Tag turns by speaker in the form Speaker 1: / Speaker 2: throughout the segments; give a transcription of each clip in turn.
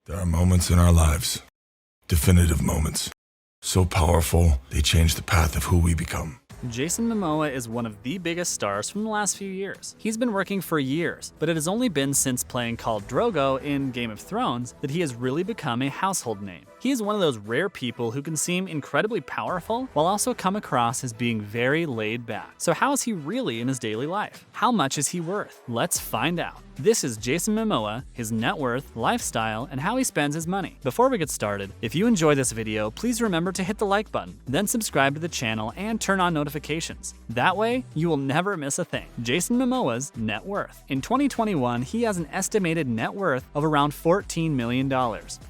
Speaker 1: There are moments in our lives, definitive moments, so powerful they change the path of who we become.
Speaker 2: Jason Momoa is one of the biggest stars from the last few years. He's been working for years, but it has only been since playing Khal Drogo in Game of Thrones that he has really become a household name. He is one of those rare people who can seem incredibly powerful while also come across as being very laid back. So how is he really in his daily life? How much is he worth? Let's find out. This is Jason Momoa, his net worth, lifestyle, and how he spends his money. Before we get started, if you enjoy this video, please remember to hit the like button, then subscribe to the channel and turn on notifications. That way, you will never miss a thing. Jason Momoa's net worth. In 2021, he has an estimated net worth of around $14 million.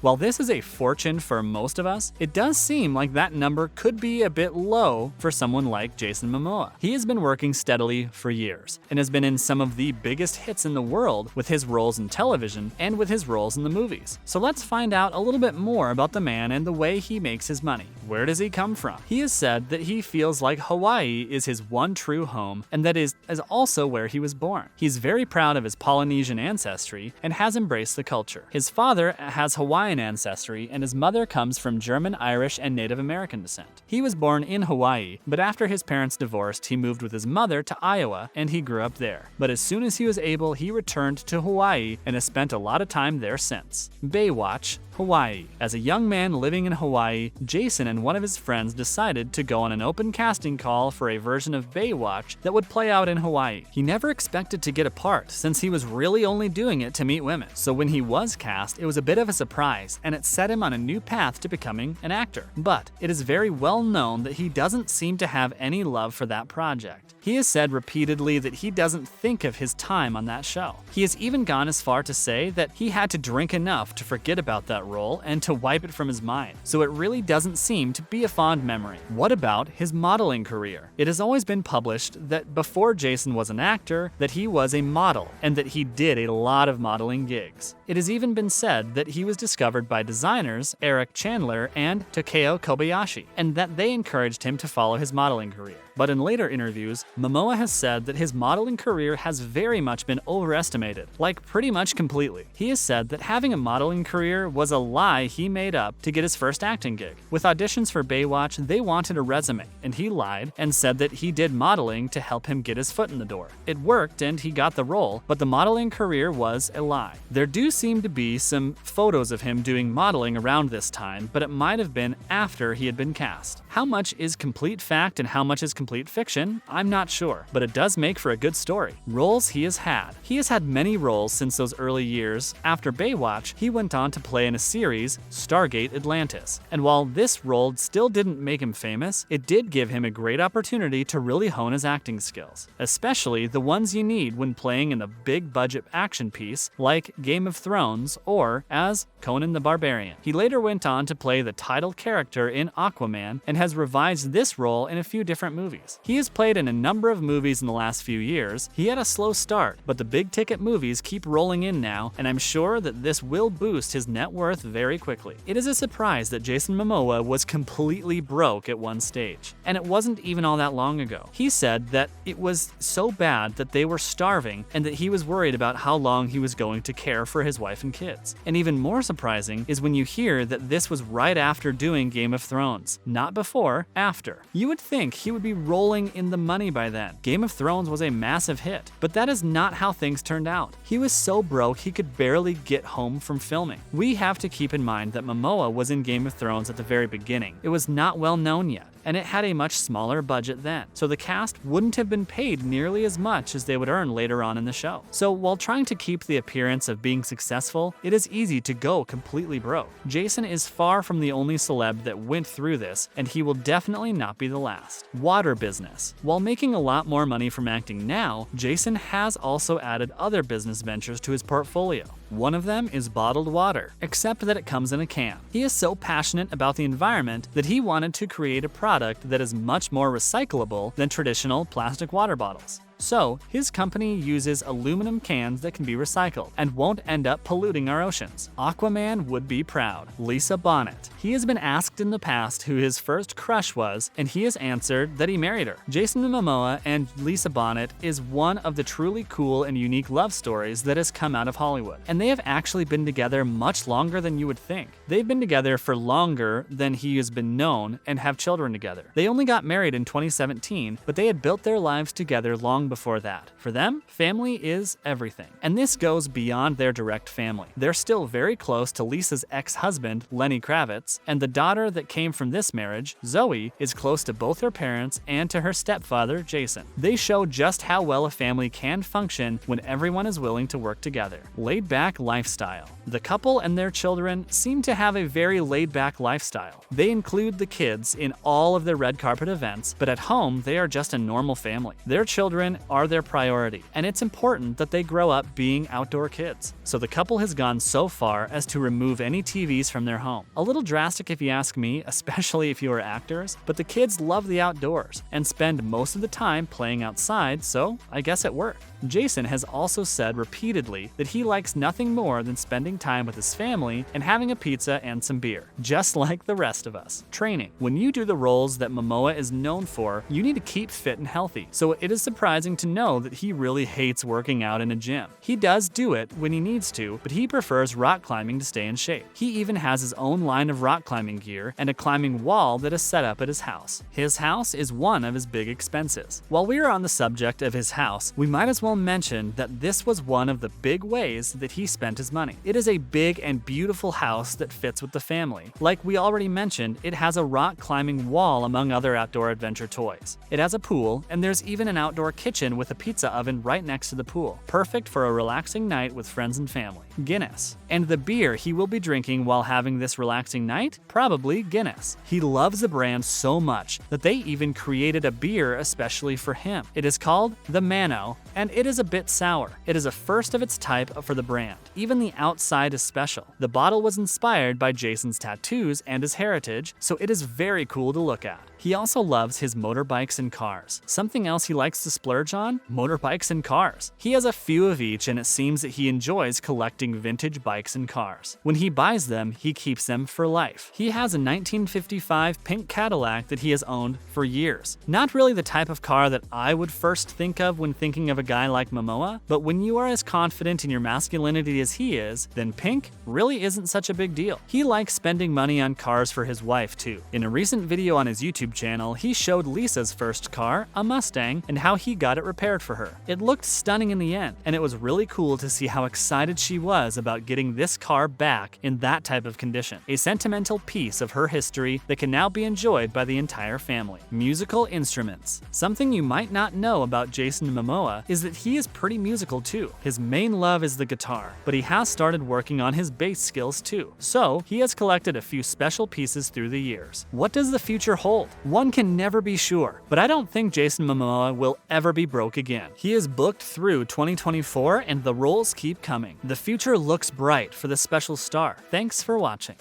Speaker 2: While this is a fortune for most of us, it does seem like that number could be a bit low for someone like Jason Momoa. He has been working steadily for years and has been in some of the biggest hits in the world with his roles in television and with his roles in the movies. So let's find out a little bit more about the man and the way he makes his money. Where does he come from? He has said that he feels like Hawaii is his one true home and that is also where he was born. He's very proud of his Polynesian ancestry and has embraced the culture. His father has Hawaiian ancestry and his mother comes from German, Irish, and Native American descent. He was born in Hawaii, but after his parents divorced, he moved with his mother to Iowa and he grew up there. But as soon as he was able, he returned to Hawaii and has spent a lot of time there since. Baywatch, Hawaii. As a young man living in Hawaii, Jason and one of his friends decided to go on an open casting call for a version of Baywatch that would play out in Hawaii. He never expected to get a part since he was really only doing it to meet women. So when he was cast, it was a bit of a surprise and it set him on a new path to becoming an actor. But it is very well known that he doesn't seem to have any love for that project. He has said repeatedly that he doesn't think of his time on that show. He has even gone as far to say that he had to drink enough to forget about that role and to wipe it from his mind, so it really doesn't seem to be a fond memory. What about his modeling career? It has always been published that before Jason was an actor, that he was a model and that he did a lot of modeling gigs. It has even been said that he was discovered by designers Eric Chandler and Takeo Kobayashi, and that they encouraged him to follow his modeling career. But in later interviews, Momoa has said that his modeling career has very much been overestimated, like pretty much completely. He has said that having a modeling career was a lie he made up to get his first acting gig. With auditions for Baywatch, they wanted a resume, and he lied and said that he did modeling to help him get his foot in the door. It worked and he got the role, but the modeling career was a lie. There do seem to be some photos of him doing modeling around this time, but it might have been after he had been cast. How much is complete fact and how much is complete fiction? I'm not sure, but it does make for a good story. Roles he has had. He has had many roles since those early years. After Baywatch, he went on to play in a series, Stargate Atlantis. And while this role still didn't make him famous, it did give him a great opportunity to really hone his acting skills, especially the ones you need when playing in a big budget action piece like Game of Thrones or as Conan the Barbarian. He later went on to play the title character in Aquaman and has revised this role in a few different movies. He has played in a number of movies in the last few years. He had a slow start, but the big ticket movies keep rolling in now, and I'm sure that this will boost his net worth very quickly. It is a surprise that Jason Momoa was completely broke at one stage, and it wasn't even all that long ago. He said that it was so bad that they were starving and that he was worried about how long he was going to care for his wife and kids. And even more surprising is when you hear that this was right after doing Game of Thrones, not before, after. You would think he would be rolling in the money by then. Game of Thrones was a massive hit, but that is not how things turned out. He was so broke he could barely get home from filming. We have to keep in mind that Momoa was in Game of Thrones at the very beginning. It was not well known yet, and it had a much smaller budget then, so the cast wouldn't have been paid nearly as much as they would earn later on in the show. So while trying to keep the appearance of being successful, it is easy to go completely broke. Jason is far from the only celeb that went through this, and he will definitely not be the last. Water business. While making a lot more money from acting now, Jason has also added other business ventures to his portfolio. One of them is bottled water, except that it comes in a can. He is so passionate about the environment that he wanted to create a product that is much more recyclable than traditional plastic water bottles. So, his company uses aluminum cans that can be recycled and won't end up polluting our oceans. Aquaman would be proud. Lisa Bonet. He has been asked in the past who his first crush was, and he has answered that he married her. Jason Momoa and Lisa Bonet is one of the truly cool and unique love stories that has come out of Hollywood, and they have actually been together much longer than you would think. They've been together for longer than he has been known and have children together. They only got married in 2017, but they had built their lives together long before that. For them, family is everything. And this goes beyond their direct family. They're still very close to Lisa's ex-husband, Lenny Kravitz, and the daughter that came from this marriage, Zoe, is close to both her parents and to her stepfather, Jason. They show just how well a family can function when everyone is willing to work together. Laid-back lifestyle. The couple and their children seem to have a very laid-back lifestyle. They include the kids in all of their red carpet events, but at home, they are just a normal family. Their children are their priority, and it's important that they grow up being outdoor kids. So the couple has gone so far as to remove any TVs from their home. A little drastic if you ask me, especially if you are actors, but the kids love the outdoors and spend most of the time playing outside, so I guess it worked. Jason has also said repeatedly that he likes nothing more than spending time with his family and having a pizza and some beer, just like the rest of us. Training. When you do the roles that Momoa is known for, you need to keep fit and healthy, so it is surprising to know that he really hates working out in a gym. He does do it when he needs to, but he prefers rock climbing to stay in shape. He even has his own line of rock climbing gear and a climbing wall that is set up at his house. His house is one of his big expenses. While we are on the subject of his house, we might as well mention that this was one of the big ways that he spent his money. It is a big and beautiful house that fits with the family. Like we already mentioned, it has a rock climbing wall among other outdoor adventure toys. It has a pool, and there's even an outdoor kitchen with a pizza oven right next to the pool. Perfect for a relaxing night with friends and family. Guinness. And the beer he will be drinking while having this relaxing night? Probably Guinness. He loves the brand so much that they even created a beer especially for him. It is called the Mano, and it is a bit sour. It is a first of its type for the brand. Even the outside is special. The bottle was inspired by Jason's tattoos and his heritage, so it is very cool to look at. He also loves his motorbikes and cars. Something else he likes to splurge on? Motorbikes and cars. He has a few of each, and it seems that he enjoys collecting vintage bikes and cars. When he buys them, he keeps them for life. He has a 1955 pink Cadillac that he has owned for years. Not really the type of car that I would first think of when thinking of a guy like Momoa, but when you are as confident in your masculinity as he is, then pink really isn't such a big deal. He likes spending money on cars for his wife too. In a recent video on his YouTube channel, he showed Lisa's first car, a Mustang, and how he got it repaired for her. It looked stunning in the end, and it was really cool to see how excited she was about getting this car back in that type of condition. A sentimental piece of her history that can now be enjoyed by the entire family. Musical instruments. Something you might not know about Jason Momoa is that he is pretty musical too. His main love is the guitar, but he has started working on his bass skills too. So, he has collected a few special pieces through the years. What does the future hold? One can never be sure, but I don't think Jason Momoa will ever be broke again. He is booked through 2024 and the roles keep coming. The future looks bright for the special star. Thanks for watching.